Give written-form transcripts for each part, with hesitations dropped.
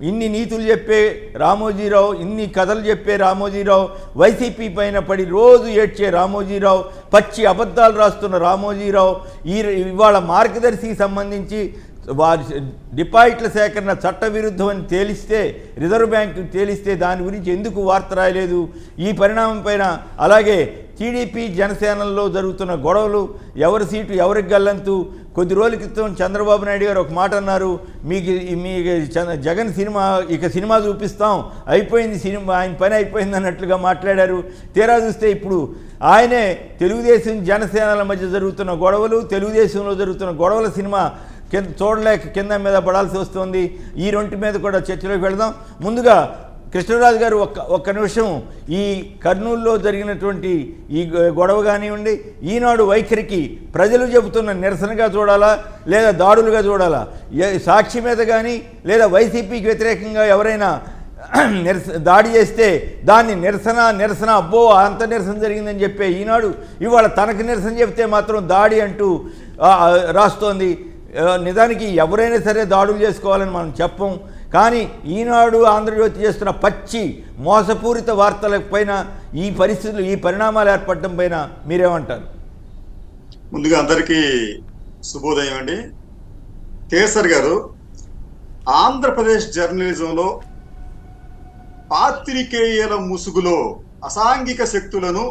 ఇన్ని నీతులు చెప్పే రామోజీరావు, ఇన్ని కథలు చెప్పే రామోజీరావు, వైసీపీ పైన పడి రోజు ఏడ్చే రామోజీరావు, పచ్చి అబద్ధాలు రాస్తున్న రామోజీరావు ఇవాళ మార్గదర్శికి సంబంధించి డిపాజిట్ల సేకరణ చట్టవిరుద్ధం అని తేలిస్తే, రిజర్వ్ బ్యాంకు తేలిస్తే దాని గురించి ఎందుకు వార్త రాయలేదు? ఈ పరిణామం పైన అలాగే టీడీపీ జనసేనల్లో జరుగుతున్న గొడవలు, ఎవరి సీటు ఎవరికి గల్లంతు. కొద్ది రోజుల క్రితం చంద్రబాబు నాయుడు గారు ఒక మాట అన్నారు, మీకు జగన్ సినిమా చూపిస్తాం, అయిపోయింది సినిమా, ఆయన పని అయిపోయింది అన్నట్లుగా మాట్లాడారు. తీరా చూస్తే ఇప్పుడు ఆయనే తెలుగుదేశం జనసేనల మధ్య జరుగుతున్న గొడవలు, తెలుగుదేశంలో జరుగుతున్న గొడవల సినిమా చూడలేక కింద మీద పడాల్సి వస్తుంది. ఈ రెంటి మీద కూడా చర్చలోకి వెళదాం. ముందుగా కృష్ణరాజు గారు ఒక్క నిమిషం, ఈ కర్నూలులో జరిగినటువంటి ఈ గొడవ కానివ్వండి, ఈనాడు వైఖరికి ప్రజలు చెబుతున్న నిరసనగా చూడాలా లేదా దాడులుగా చూడాలా? సాక్షి మీద కానీ లేదా వైసీపీకి వ్యతిరేకంగా ఎవరైనా దాడి చేస్తే దాన్ని నిరసన అబ్బో అంత నిరసన జరిగిందని చెప్పే ఈనాడు ఇవాళ తనకు నిరసన చెప్తే మాత్రం దాడి అంటూ రాస్తోంది. నిజానికి ఎవరైనా సరే దాడులు చేసుకోవాలని మనం చెప్పం, కానీ ఈనాడు ఆంధ్రజ్యోతి చేస్తున్న పచ్చి మోసపూరిత వార్తల పైన, ఈ పరిస్థితులు, ఈ పరిణామాలు ఏర్పడటం పైన మీరేమంటారు? ముందుగా అందరికీ శుభోదయం అండి. కేసర్ గారు, ఆంధ్రప్రదేశ్ జర్నలిజంలో పాత్రికేయుల ముసుగులో అసాంఘిక శక్తులను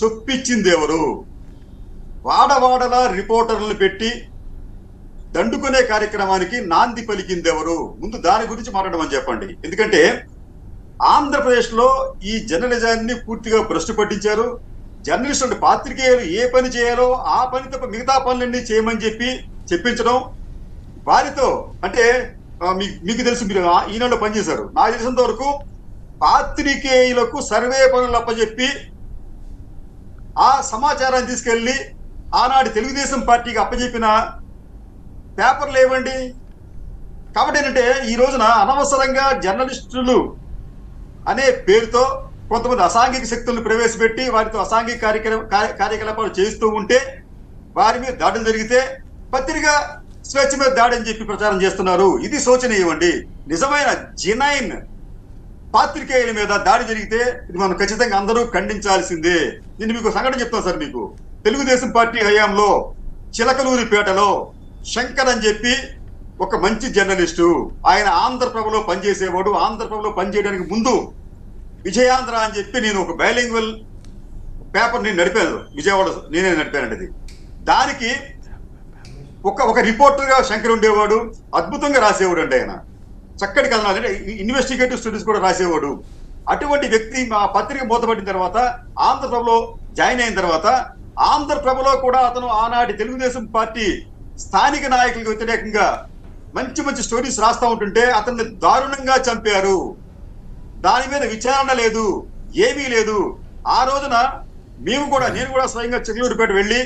చొప్పించిందెవరు? వాడవాడలా రిపోర్టర్లను పెట్టి దండుకునే కార్యక్రమానికి నాంది పలికిందెవరు? ముందు దాని గురించి మాట్లాడమని చెప్పండి. ఎందుకంటే ఆంధ్రప్రదేశ్ లో ఈ జర్నలిజాన్ని పూర్తిగా భ్రష్టు పట్టించారు. జర్నలిస్టు పాత్రికేయులు ఏ పని చేయాలో ఆ పని తప్ప మిగతా పనులన్నీ చేయమని చెప్పించడం, వారితో అంటే మీకు తెలుసు, మీరు ఈనాడులో పనిచేశారు, నాకు తెలిసినంత వరకు పాత్రికేయులకు సర్వే పనులు అప్పచెప్పి ఆ సమాచారాన్ని తీసుకెళ్లి ఆనాడు తెలుగుదేశం పార్టీకి అప్పచెప్పిన పేపర్లు ఏవండి? కాబట్టి ఏంటంటే ఈ రోజున అనవసరంగా జర్నలిస్టులు అనే పేరుతో కొంతమంది అసాంఘిక శక్తులను ప్రవేశపెట్టి వారితో అసాంఘిక కార్యకలాపాలు చేస్తూ ఉంటే వారి మీద దాడులు జరిగితే పత్రిక స్వేచ్ఛ మీద దాడి అని చెప్పి ప్రచారం చేస్తున్నారు. ఇది శోచనీయమండి. నిజమైన జెనైన్ పాత్రికేయుల మీద దాడి జరిగితే ఇది మనం ఖచ్చితంగా అందరూ ఖండించాల్సిందే. నేను మీకు సంఘటన చెప్తాను సార్. మీకు తెలుగుదేశం పార్టీ హయాంలో చిలకలూరిపేటలో శంకర్ అని చెప్పి ఒక మంచి జర్నలిస్టు, ఆయన ఆంధ్రప్రభలో పనిచేసేవాడు. ఆంధ్రప్రభలో పనిచేయడానికి ముందు విజయాంధ్ర అని చెప్పి నేను ఒక బైలింగ్వల్ పేపర్ నేను నడిపాను, విజయవాడ నేనే నడిపానండి. అది దానికి ఒక రిపోర్టర్ గా శంకర్ ఉండేవాడు. అద్భుతంగా రాసేవాడు అండి ఆయన, చక్కటి కథనాలు, అంటే ఇన్వెస్టిగేటివ్ స్టడీస్ కూడా రాసేవాడు. అటువంటి వ్యక్తి మా పత్రిక మూతపడిన తర్వాత ఆంధ్రప్రభలో జాయిన్ అయిన తర్వాత ఆంధ్రప్రభలో కూడా అతను ఆనాటి తెలుగుదేశం పార్టీ స్థానిక నాయకులకు వ్యతిరేకంగా మంచి మంచి స్టోరీస్ రాస్తా ఉంటుంటే అతన్ని దారుణంగా చంపారు. దాని మీద విచారణ లేదు, ఏమీ లేదు. ఆ రోజున నేను కూడా స్వయంగా చిలకలూరిపేట వెళ్ళి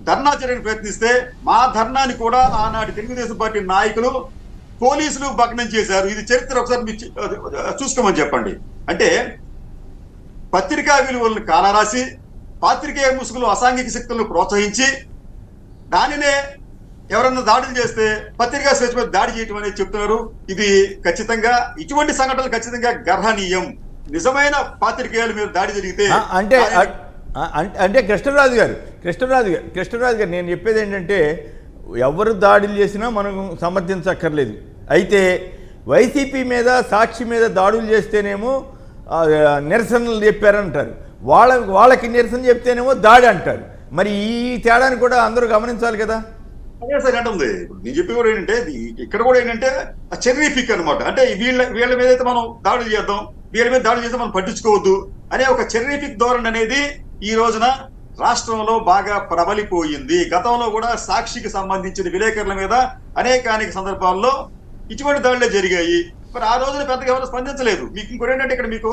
ధర్నా చేయడానికి ప్రయత్నిస్తే మా ధర్నాని కూడా ఆనాటి తెలుగుదేశం పార్టీ నాయకులు పోలీసులు భగ్నం చేశారు. ఇది చరిత్ర ఒకసారి చూసుకోమని చెప్పండి. అంటే పత్రికా విలువలను కాలరాసి పాత్రికేయ ముసుగులు అసాంఘిక శక్తులను ప్రోత్సహించి దానినే ఎవరన్నా దాడులు చేస్తే పత్రికా స్వేచ్ఛ మీద దాడి చేయటం అనేది చెప్తున్నారు. ఇది ఖచ్చితంగా, ఇటువంటి సంఘటనలు ఖచ్చితంగా గర్హనీయం. నిజమైన పాత్రికేయుల మీద దాడి జరిగితే అంటే కృష్ణరాజు గారు నేను చెప్పేది ఏంటంటే, ఎవరు దాడులు చేసినా మనం సమర్థించక్కర్లేదు. అయితే వైసీపీ మీద, సాక్షి మీద దాడులు చేస్తేనేమో నిరసనలు చెప్పారంటారు, వాళ్ళకి నిరసన చెప్తేనేమో దాడి అంటారు. మరి ఈ తేడాని కూడా అందరూ గమనించాలి కదా. అదే సార్ అంటుంది. నేను చెప్పి కూడా ఏంటంటే ఇక్కడ కూడా ఏంటంటే చెర్రీఫిక్ అనమాట. అంటే వీళ్ళ మీద అయితే మనం దాడులు చేద్దాం, వీళ్ళ మీద దాడులు చేస్తే మనం పట్టించుకోవద్దు అనే ఒక చెర్రీఫిక్ ధోరణి అనేది ఈ రోజున రాష్ట్రంలో బాగా ప్రబలిపోయింది. గతంలో కూడా సాక్షికి సంబంధించిన విలేకరుల మీద అనేక సందర్భాల్లో ఇటువంటి దాడులే జరిగాయి. మరి ఆ రోజున పెద్దగా ఎవరు స్పందించలేదు. మీకు ఇంకోటి ఏంటంటే, ఇక్కడ మీకు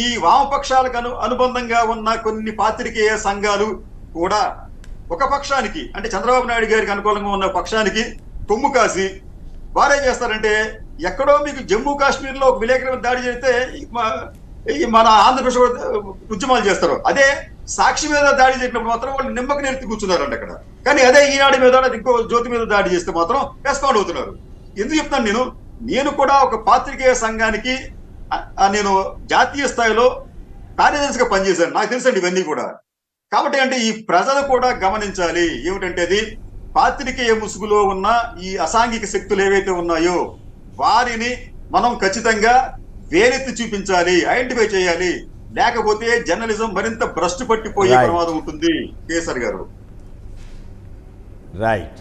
ఈ వామపక్షాలకు అనుబంధంగా ఉన్న కొన్ని పాత్రికేయ సంఘాలు కూడా ఒక పక్షానికి, అంటే చంద్రబాబు నాయుడు గారికి అనుకూలంగా ఉన్న పక్షానికి కొమ్ము కాసి వారేం చేస్తారంటే, ఎక్కడో మీకు జమ్మూ కాశ్మీర్ లో ఒక విలేకరుల దాడి చేస్తే మన ఆంధ్రప్రదేశ్ ఉద్యమాలు చేస్తారు. అదే సాక్షి మీద దాడి చేసినప్పుడు మాత్రం వాళ్ళు నిమ్మక నెత్తి కూర్చున్నారంట అక్కడ. కానీ అదే ఈనాడు మీద ఇంకో జ్యోతి మీద దాడి చేస్తే మాత్రం రెస్పాండ్ అవుతున్నారు. ఎందుకు చెప్తాను నేను, నేను కూడా ఒక పాత్రికేయ సంఘానికి నేను జాతీయ స్థాయిలో కార్యదర్శిగా పనిచేశాను, నాకు తెలుసండి ఇవన్నీ కూడా. కాబట్టి అంటే ఈ ప్రజలు కూడా గమనించాలి ఏమిటంటే అది పాత్రికేయ ముసుగులో ఉన్న ఈ అసాంఘిక శక్తులు ఏవైతే ఉన్నాయో వారిని మనం ఖచ్చితంగా వేలెత్తి చూపించాలి, ఐడెంటిఫై చేయాలి. లేకపోతే జర్నలిజం మరింత భ్రష్టు పట్టిపోయే ప్రమాదం ఉంటుంది కేసర్ గారు. రైట్.